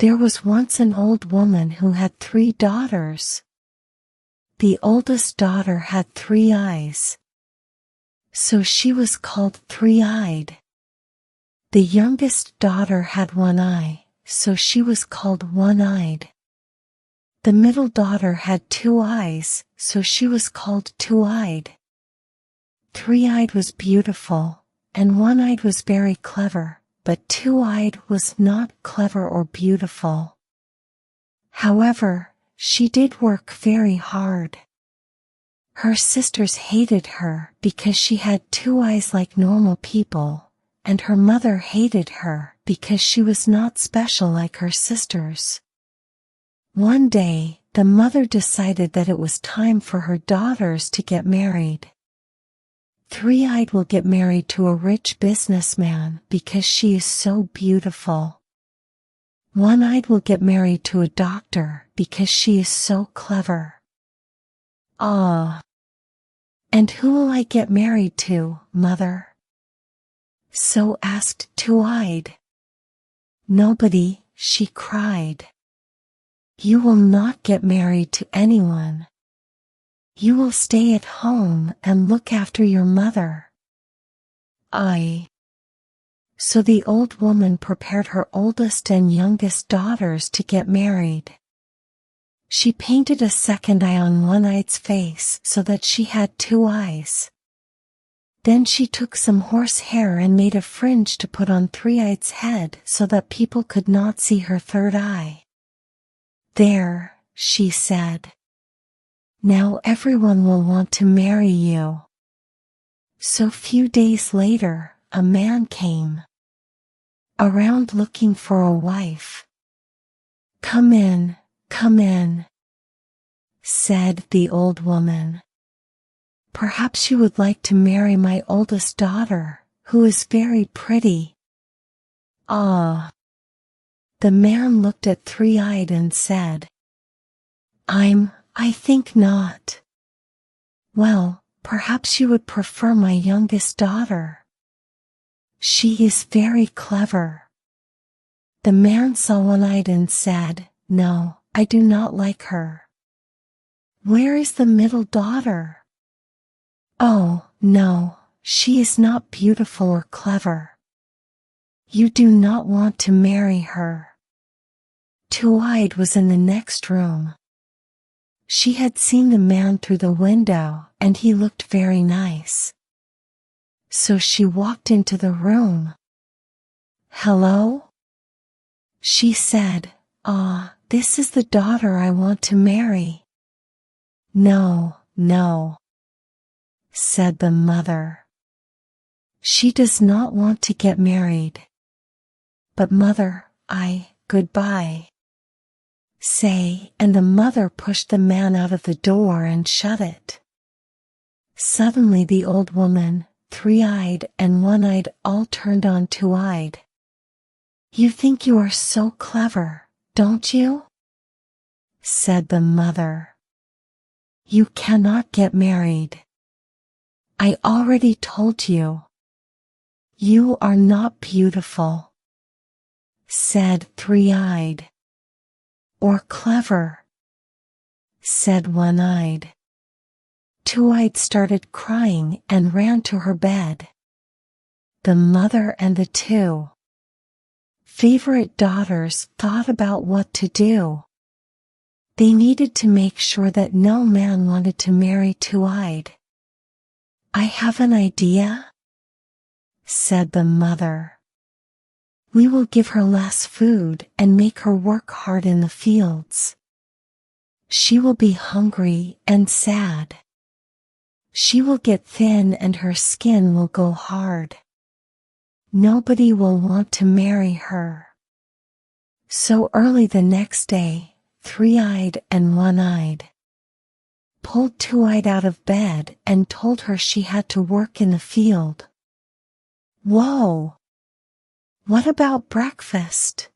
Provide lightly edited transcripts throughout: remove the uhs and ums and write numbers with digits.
There was once an old woman who had 3 daughters. The oldest daughter had 3 eyes, so she was called three-eyed. The youngest daughter had 1 eye, so she was called one-eyed. The middle daughter had 2 eyes, so she was called two-eyed. Three-eyed was beautiful, and one-eyed was very clever, but two-eyed was not clever or beautiful. However, she did work very hard. Her sisters hated her because she had 2 eyes like normal people, and her mother hated her because she was not special like her sisters. One day, the mother decided that it was time for her daughters to get married. Three-eyed will get married to a rich businessman because she is so beautiful. One-eyed will get married to a doctor because she is so clever. Ah! And who will I get married to, mother? So asked Two-eyed. Nobody, she cried. You will not get married to anyone. You will stay at home and look after your mother. So the old woman prepared her oldest and youngest daughters to get married. She painted a 2nd eye on one-eyed's face so that she had 2 eyes. Then she took some horsehair and made a fringe to put on three-eyed's head so that people could not see her 3rd eye. There, she said. Now everyone will want to marry you. So few days later, a man came around looking for a wife. Come in, said the old woman. Perhaps you would like to marry my oldest daughter, who is very pretty. Ah! The man looked at Three-eyed and said, I think not. Well, perhaps you would prefer my youngest daughter. She is very clever. The man saw One-eyed and said, No, I do not like her. Where is the middle daughter? Oh, no, she is not beautiful or clever. You do not want to marry her. Two-eyed was in the next room. She had seen the man through the window, and he looked very nice. So she walked into the room. Hello? She said, this is the daughter I want to marry. No, said the mother. She does not want to get married. But mother, goodbye. Say, and the mother pushed the man out of the door and shut it. Suddenly the old woman, Three-eyed and One-eyed all turned on Two-eyed. You think you are so clever, don't you? Said the mother. You cannot get married. I already told you. You are not beautiful. Said Three-eyed. Or clever, said One-eyed. Two-eyed started crying and ran to her bed. The mother and the 2 favorite daughters thought about what to do. They needed to make sure that no man wanted to marry Two-eyed. I have an idea, said the mother. We will give her less food and make her work hard in the fields. She will be hungry and sad. She will get thin and her skin will go hard. Nobody will want to marry her. So early the next day, Three-eyed and One-eyed pulled Two-eyed out of bed and told her she had to work in the field. Whoa! What about breakfast?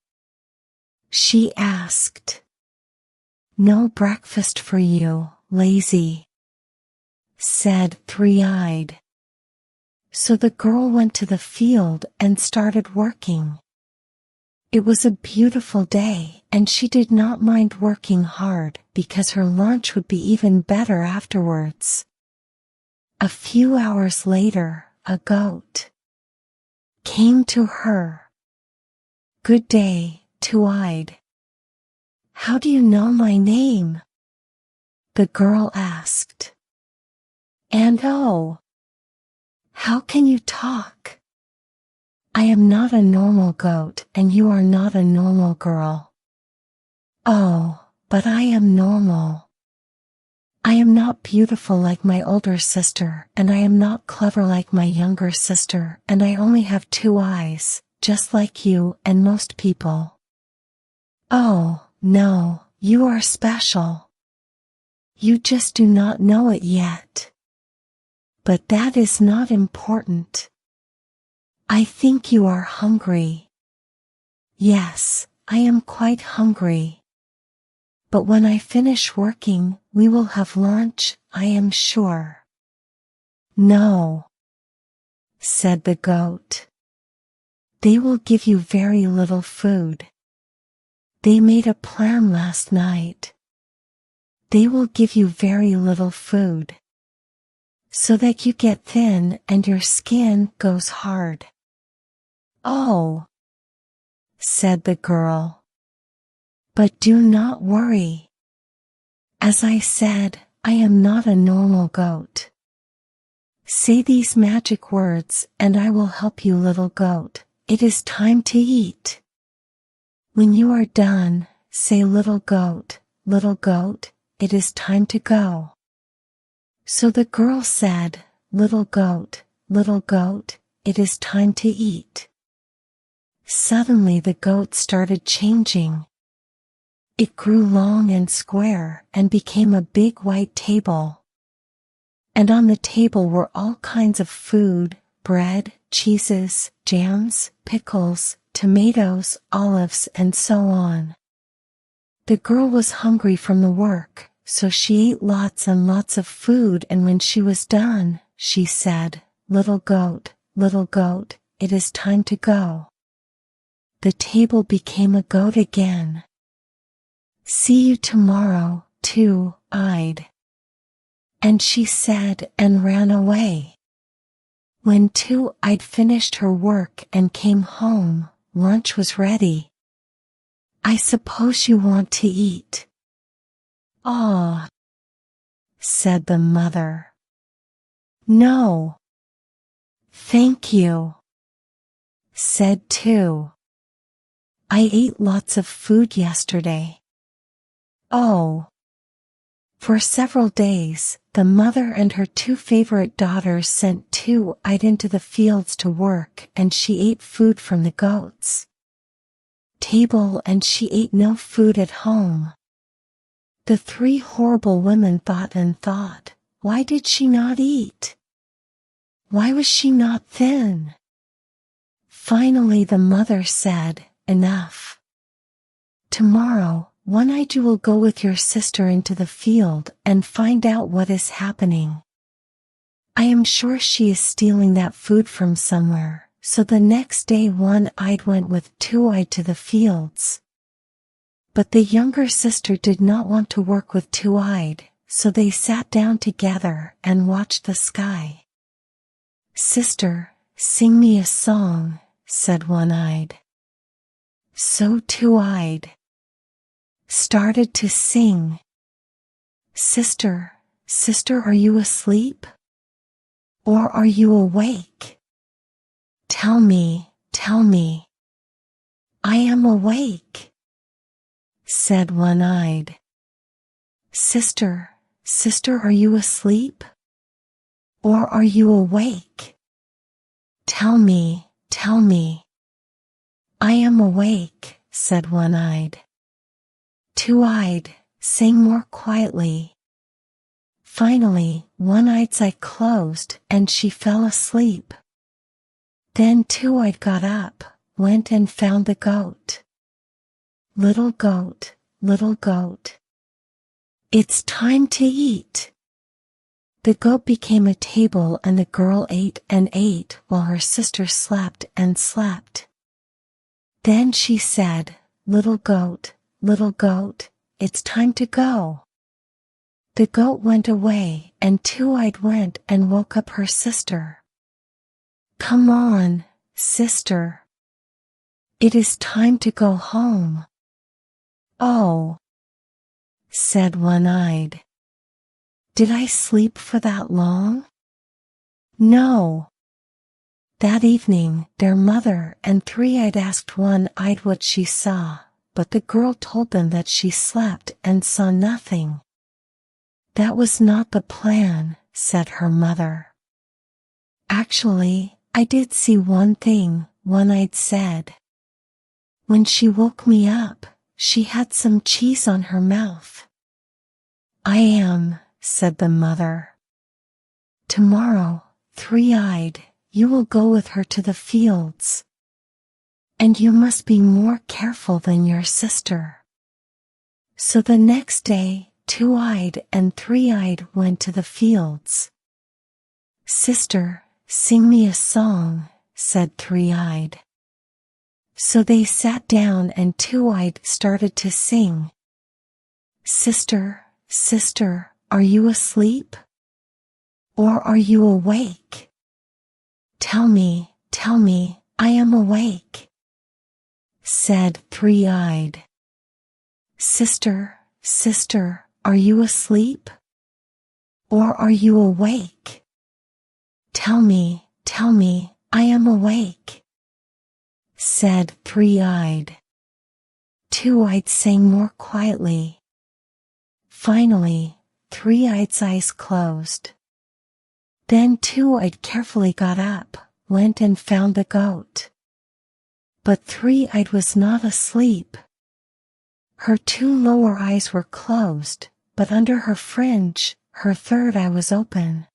She asked. No breakfast for you, lazy, said Three-eyed. So the girl went to the field and started working. It was a beautiful day and she did not mind working hard because her lunch would be even better afterwards. A few hours later, a goat came to her. "Good day, Two-Eyed. How do you know my name?" the girl asked. "And oh, how can you talk? I am not a normal goat and you are not a normal girl." "Oh, but I am normal. I am not beautiful like my older sister, and I am not clever like my younger sister, and I only have 2 eyes, just like you and most people." "Oh, no, you are special. You just do not know it yet. But that is not important. I think you are hungry." "Yes, I am quite hungry. But when I finish working, we will have lunch, I am sure." "No," said the goat. "They will give you very little food. They made a plan last night. They will give you very little food, so that you get thin and your skin goes hard." "Oh," said the girl. "But do not worry. As I said, I am not a normal goat. Say these magic words and I will help you, little goat. It is time to eat. When you are done, say, little goat, it is time to go." So the girl said, little goat, it is time to eat." Suddenly the goat started changing. It grew long and square and became a big white table. And on the table were all kinds of food: bread, cheeses, jams, pickles, tomatoes, olives, and so on. The girl was hungry from the work, so she ate lots and lots of food, and when she was done, she said, little goat, it is time to go." The table became a goat again. "See you tomorrow, Two-Eyed." And she said and ran away. When Two-Eyed finished her work and came home, lunch was ready. "I suppose you want to eat." "Ah," said the mother. "No, thank you," said Two. "I ate lots of food yesterday." "Oh." For several days, the mother and her 2 favorite daughters sent Two-Eyed into the fields to work, and she ate food from the goats' table, and she ate no food at home. The 3 horrible women thought and thought, why did she not eat? Why was she not thin? Finally the mother said, enough. Tomorrow, One-Eyed, you will go with your sister into the field and find out what is happening. I am sure she is stealing that food from somewhere. So the next day One-Eyed went with Two-Eyed to the fields. But the younger sister did not want to work with Two-Eyed, so they sat down together and watched the sky. "Sister, sing me a song," said One-Eyed. So Two-Eyed started to sing. Sister, are you asleep? Or are you awake? Tell me. I am awake," said One-Eyed. Sister, are you asleep? Or are you awake? Tell me. I am awake," said One-Eyed. Two-Eyed sang more quietly. Finally, One-Eyed's eye closed and she fell asleep. Then Two-Eyed got up, went and found the goat. Little goat, it's time to eat." The goat became a table and the girl ate and ate while her sister slept and slept. Then she said, little goat, little goat, it's time to go." The goat went away, and Two-Eyed went and woke up her sister. "Come on, sister. It is time to go home." "Oh," said One-Eyed. "Did I sleep for that long?" "No." That evening, their mother and Three-Eyed asked One-Eyed what she saw, but the girl told them that she slept and saw nothing. "That was not the plan," said her mother. "Actually, I did see one thing," One-Eyed said. "When she woke me up, she had some cheese on her mouth." "I am," said the mother. "Tomorrow, Three-Eyed, you will go with her to the fields. And you must be more careful than your sister." So the next day, Two-Eyed and Three-Eyed went to the fields. "Sister, sing me a song," said Three-Eyed. So they sat down and Two-Eyed started to sing. "Sister, sister, are you asleep? Or are you awake? Tell me, I am awake," said Three-Eyed. "Sister, sister, are you asleep? Or are you awake? Tell me, I am awake," said Three-Eyed. Two-Eyed sang more quietly. Finally, Three-Eyed's eyes closed. Then Two-Eyed carefully got up, went and found the goat. But Three-Eyed was not asleep. Her two lower eyes were closed, but under her fringe, her third eye was open.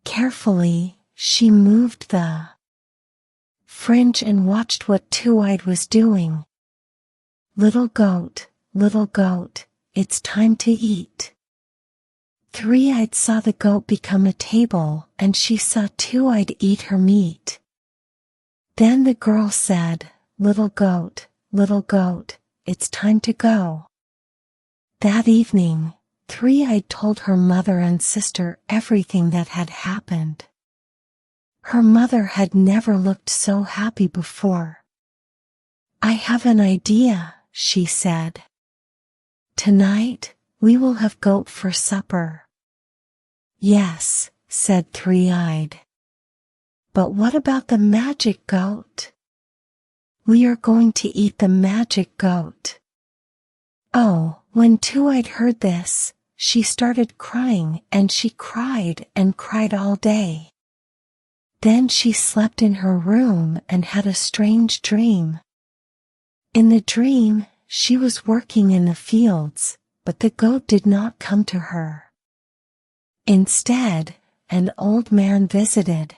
Carefully, she moved the fringe and watched what Two-Eyed was doing. Little goat, it's time to eat." Three-Eyed saw the goat become a table, and she saw Two-Eyed eat her meat. Then the girl said, little goat, it's time to go." That evening, Three-Eyed told her mother and sister everything that had happened. Her mother had never looked so happy before. "I have an idea," she said. "Tonight, we will have goat for supper." "Yes," said Three-Eyed. "But what about the magic goat?" "We are going to eat the magic goat." Oh, when Two-Eyed heard this, she started crying, and she cried and cried all day. Then she slept in her room and had a strange dream. In the dream, she was working in the fields, but the goat did not come to her. Instead, an old man visited.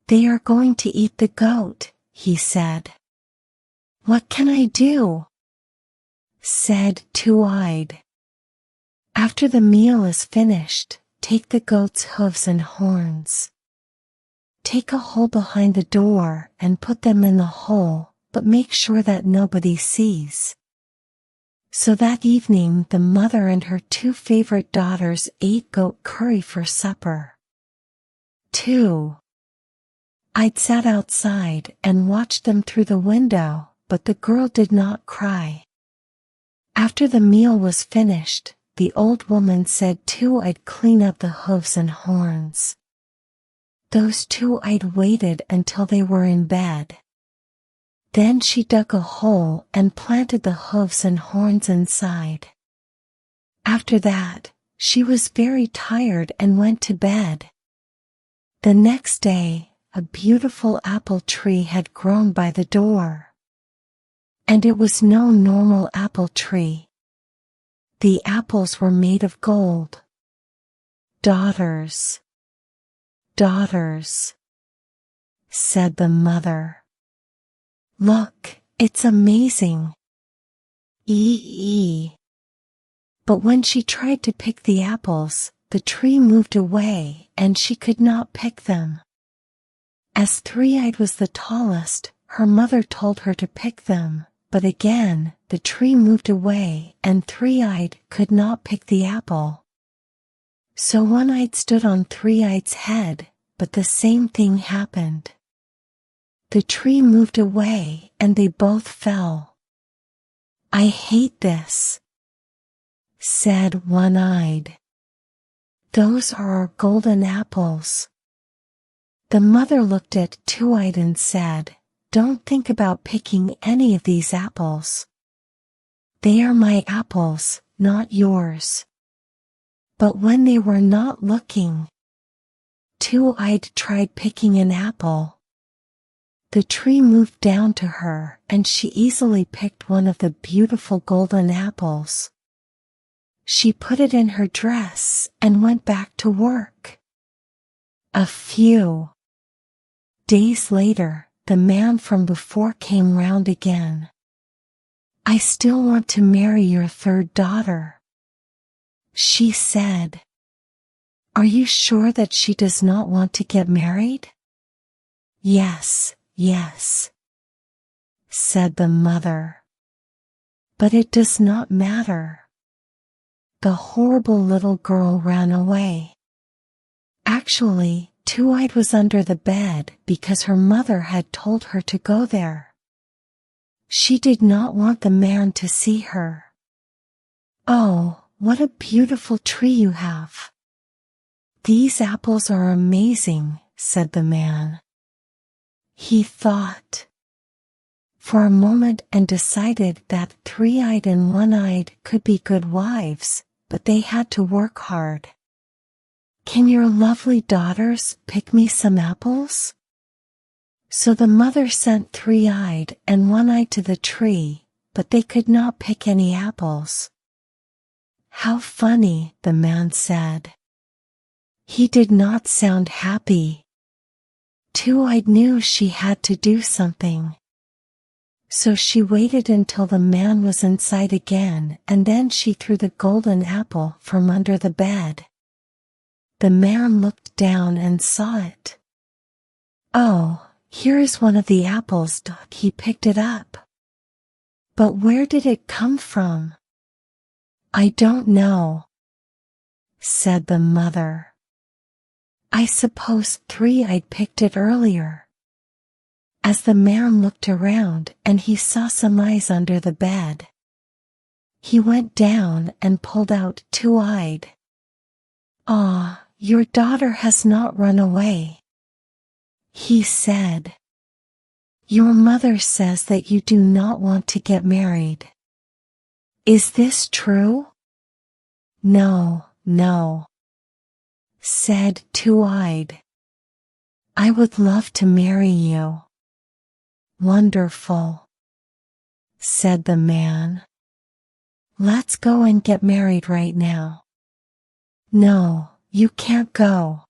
"They are going to eat the goat," he said. "What can I do?" said Two-Eyed. "After the meal is finished, take the goat's hooves and horns. Take a hole behind the door and put them in the hole, but make sure that nobody sees." So that evening the mother and her two favorite daughters ate goat curry for supper. Two-Eyed sat outside and watched them through the window, but the girl did not cry. After the meal was finished, the old woman said Two-Eyed clean up the hooves and horns. Those Two-Eyed waited until they were in bed. Then she dug a hole and planted the hooves and horns inside. After that, she was very tired and went to bed. The next day, a beautiful apple tree had grown by the door. And it was no normal apple tree. The apples were made of gold. "Daughters, said the mother. "Look, it's amazing. But when she tried to pick the apples, the tree moved away and she could not pick them. As Three-Eyed was the tallest, her mother told her to pick them, but again, the tree moved away and Three-Eyed could not pick the apple. So One-Eyed stood on Three-Eyed's head, but the same thing happened. The tree moved away and they both fell. "I hate this," said One-Eyed. "Those are our golden apples." The mother looked at Two-Eyed and said, "Don't think about picking any of these apples. They are my apples, not yours." But when they were not looking, Two-Eyed tried picking an apple. The tree moved down to her and she easily picked one of the beautiful golden apples. She put it in her dress and went back to work. A few days later, the man from before came round again. "I still want to marry your third daughter," she said. "Are you sure that she does not want to get married?" "Yes, yes," said the mother. "But it does not matter." The horrible little girl ran away. Actually, Two-Eyed was under the bed because her mother had told her to go there. She did not want the man to see her. "Oh, what a beautiful tree you have." "These apples are amazing," said the man. He thought for a moment and decided that Three-Eyed and One-Eyed could be good wives, but they had to work hard. "Can your lovely daughters pick me some apples?" So the mother sent Three-Eyed and One-Eyed to the tree, but they could not pick any apples. "How funny," the man said. He did not sound happy. Two-Eyed knew she had to do something. So she waited until the man was inside again and then she threw the golden apple from under the bed. The man looked down and saw it. "Oh, here is one of the apples." He picked it up. "But where did it come from?" "I don't know," said the mother. "I suppose Three-Eyed picked it earlier." As the man looked around and he saw some eyes under the bed, he went down and pulled out Two-Eyed. "Ah, your daughter has not run away," he said. "Your mother says that you do not want to get married. Is this true?" "No, no," said Two-Eyed. "I would love to marry you." "Wonderful," said the man. "Let's go and get married right now." "No, you can't go,"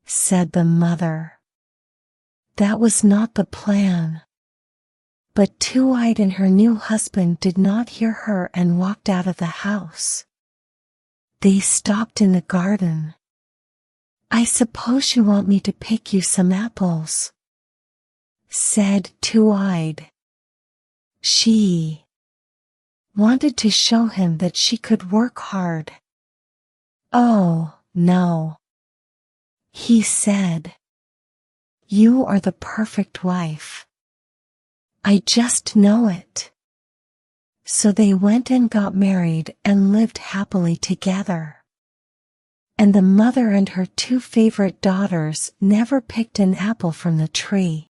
said the mother. That was not the plan. But Two-Eyed and her new husband did not hear her and walked out of the house. They stopped in the garden. "I suppose you want me to pick you some apples," said Two-Eyed. She wanted to show him that she could work hard. "Oh, no," he said. "You are the perfect wife. I just know it." So they went and got married and lived happily together. And the mother and her two favorite daughters never picked an apple from the tree.